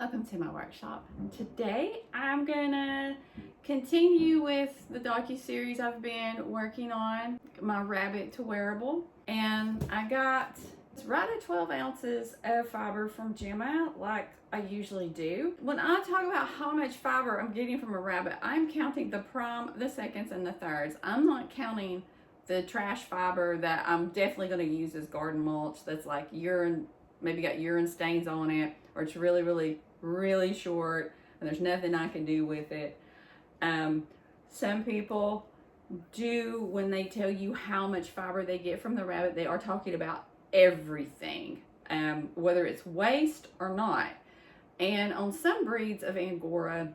Welcome to my workshop. Today I'm gonna continue with the docu-series I've been working on, my rabbit to wearable. And I got right at 12 ounces of fiber from Gemma, like I usually do. When I talk about how much fiber I'm getting from a rabbit, I'm counting the prime, the seconds, and the thirds. I'm not counting the trash fiber that I'm definitely gonna use as garden mulch that's like urine, maybe got urine stains on it, or it's really short and there's nothing I can do with it. Some people do, when they tell you how much fiber they get from the rabbit, they are talking about everything, whether it's waste or not. And on some breeds of Angora,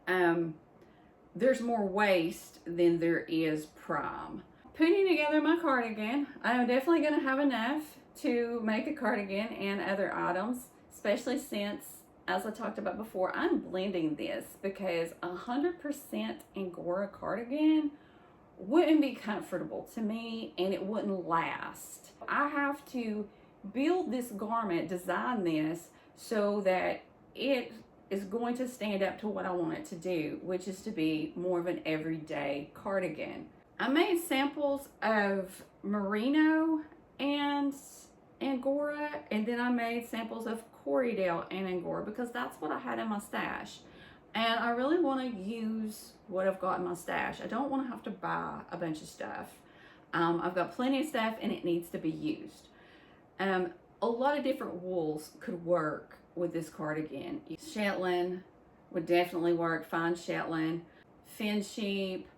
there's more waste than there is prime. Putting together my cardigan, I'm definitely going to have enough to make a cardigan and other items, especially since, as I talked about before, I'm blending this because 100% Angora cardigan wouldn't be comfortable to me and it wouldn't last. I have to build this garment, design this so that it is going to stand up to what I want it to do, which is to be more of an everyday cardigan. I made samples of merino and Angora, and then I made samples of Audiio and Angora because that's what I had in my stash. And I really want to use what I've got in my stash. I don't want to have to buy a bunch of stuff. I've got plenty of stuff and it needs to be used. A lot of different wools could work with this cardigan. Shetland would definitely work, fine Shetland, fin sheep,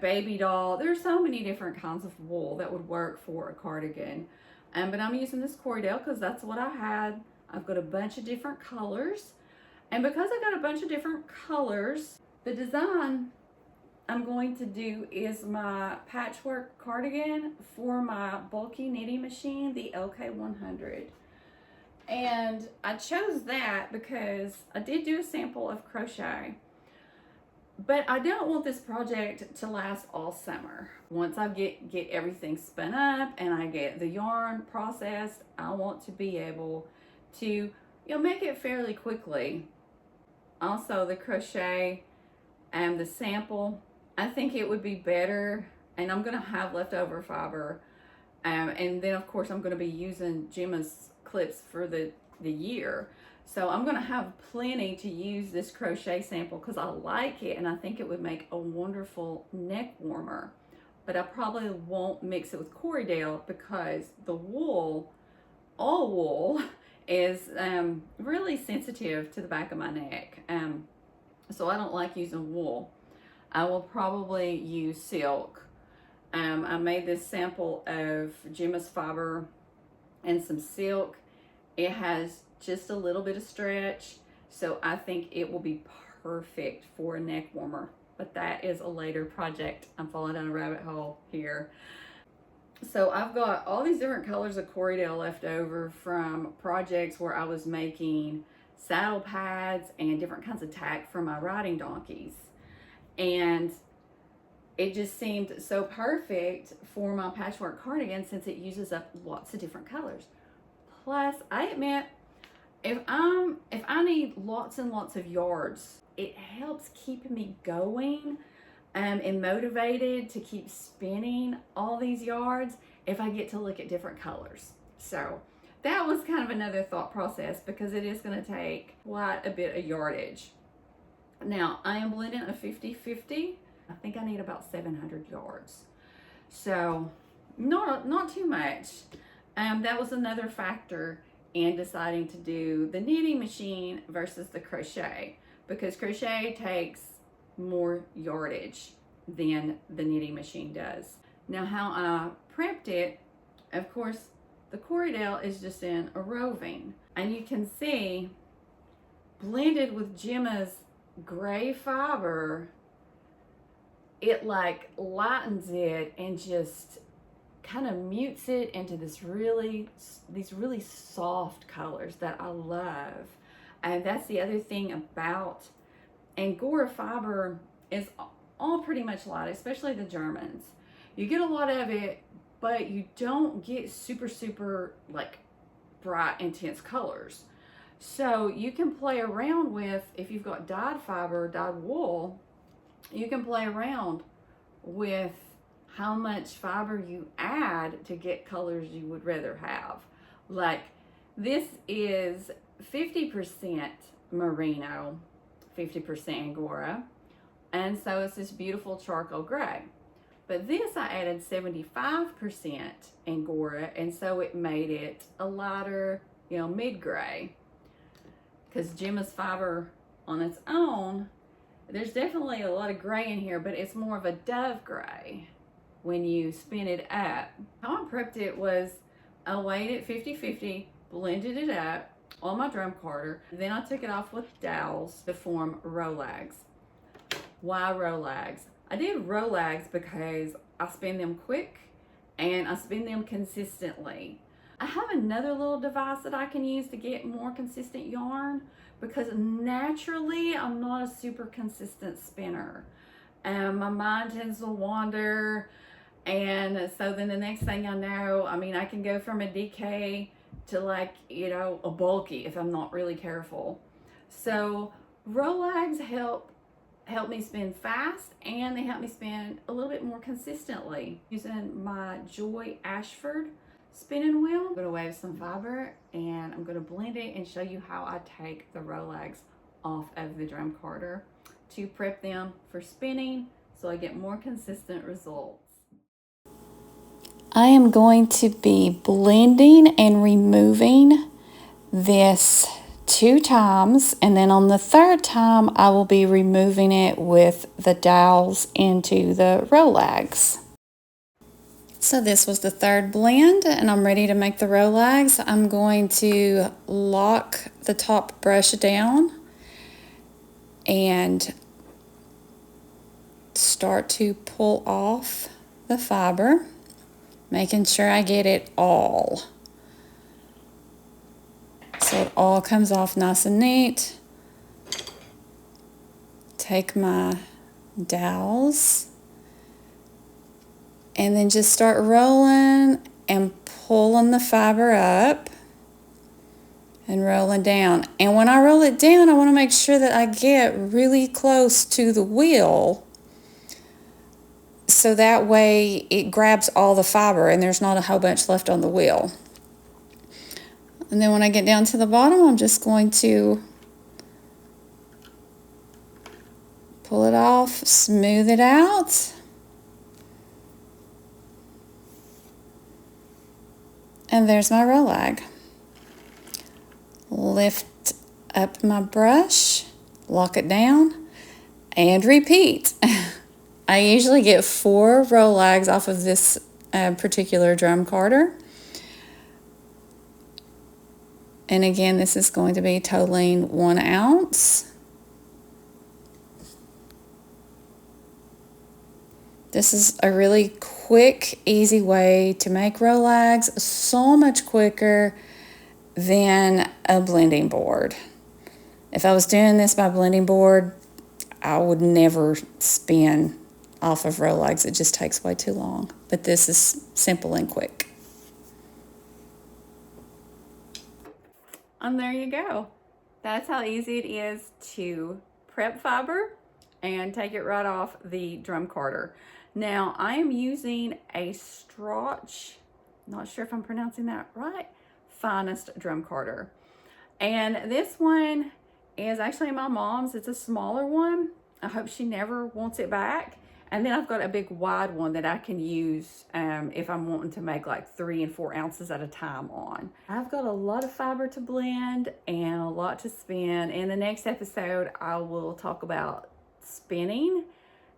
baby doll. There's so many different kinds of wool that would work for a cardigan. But I'm using this Audiio because that's what I had. I've got a bunch of different colors. And because I got a bunch of different colors, the design I'm going to do is my patchwork cardigan for my bulky knitting machine, the LK100. And I chose that because I did do a sample of crochet. But I don't want this project to last all summer. Once I get everything spun up and I get the yarn processed, I want to be able to, make it fairly quickly. Also, the crochet and the sample, I think it would be better, and I'm gonna have leftover fiber. And then of course I'm gonna be using Gemma's clips for the year. So I'm gonna have plenty to use this crochet sample because I like it and I think it would make a wonderful neck warmer. But I probably won't mix it with Audiio because the wool, all wool, is really sensitive to the back of my neck. So I don't like using wool. I will probably use silk. I made this sample of Gemma's fiber and some silk. It has just a little bit of stretch, so I think it will be perfect for a neck warmer, but that is a later project. I'm falling down a rabbit hole here. So I've got all these different colors of Audiio left over from projects where I was making saddle pads and different kinds of tack for my riding donkeys, and it just seemed so perfect for my patchwork cardigan since it uses up lots of different colors. Plus, I admit, if I need lots and lots of yards, it helps keep me going and motivated to keep spinning all these yards if I get to look at different colors. So that was kind of another thought process because it is going to take quite a bit of yardage. Now, I am blending a 50-50. I think I need about 700 yards. So not too much. That was another factor in deciding to do the knitting machine versus the crochet, because crochet takes more yardage than the knitting machine does. Now, how I prepped it, of course, the Audiio is just in a roving, and you can see blended with Gemma's gray fiber, it like lightens it and just kind of mutes it into these really soft colors that I love. And that's the other thing about Angora fiber, is all pretty much light, especially the Germans. You get a lot of it, but you don't get super like bright intense colors. So you can play around with, if you've got dyed fiber, dyed wool, you can play around with how much fiber you add to get colors you would rather have. Like this is 50% merino, 50% Angora, and so it's this beautiful charcoal gray. But this I added 75% Angora, and so it made it a lighter, mid-gray. Because Gemma's fiber on its own, there's definitely a lot of gray in here, but it's more of a dove gray when you spin it up. How I prepped it was I weighed it 50-50, blended it up on my drum carder, then I took it off with dowels to form Rolags. Why Rolags? I did Rolags because I spin them quick and I spin them consistently. I have another little device that I can use to get more consistent yarn because naturally I'm not a super consistent spinner. My mind tends to wander, and so then the next thing I know, I can go from a DK to like, a bulky if I'm not really careful. So Rolags help me spin fast, and they help me spin a little bit more consistently. Using my Joy Ashford spinning wheel, I'm going to wave some fiber and I'm going to blend it and show you how I take the Rolags off of the drum carder to prep them for spinning so I get more consistent results. I am going to be blending and removing this 2 times, and then on the 3rd time I will be removing it with the dowels into the Rolags. So this was the 3rd blend, and I'm ready to make the Rolags. I'm going to lock the top brush down and start to pull off the fiber, making sure I get it all. So it all comes off nice and neat. Take my dowels and then just start rolling and pulling the fiber up and rolling down. And when I roll it down, I want to make sure that I get really close to the wheel, so that way it grabs all the fiber and there's not a whole bunch left on the wheel. And then when I get down to the bottom, I'm just going to pull it off, smooth it out, and there's my Rolag. Lift up my brush, lock it down, and repeat. I usually get 4 Rolags off of this particular drum carder. And again, this is going to be totaling 1 ounce. This is a really quick, easy way to make Rolags, so much quicker than a blending board. If I was doing this by blending board, I would never spin off of Rolags. It just takes way too long. But this is simple and quick. And there you go. That's how easy it is to prep fiber and take it right off the drum carder. Now I am using a Swatch, not sure if I'm pronouncing that right, finest drum carder. And this one is actually my mom's. It's a smaller one. I hope she never wants it back. And then I've got a big wide one that I can use if I'm wanting to make like 3 and 4 ounces at a time on. I've got a lot of fiber to blend and a lot to spin. In the next episode, I will talk about spinning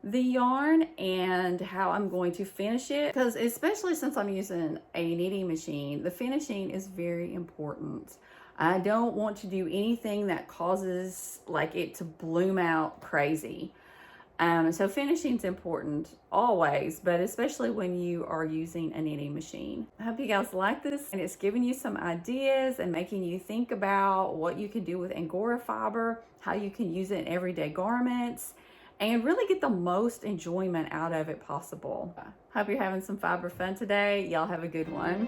the yarn and how I'm going to finish it, because especially since I'm using a knitting machine, the finishing is very important. I don't want to do anything that causes like it to bloom out crazy. So finishing is important always, but especially when you are using a knitting machine. I hope you guys like this and it's giving you some ideas and making you think about what you can do with Angora fiber, how you can use it in everyday garments, and really get the most enjoyment out of it possible. Hope you're having some fiber fun today. Y'all have a good one.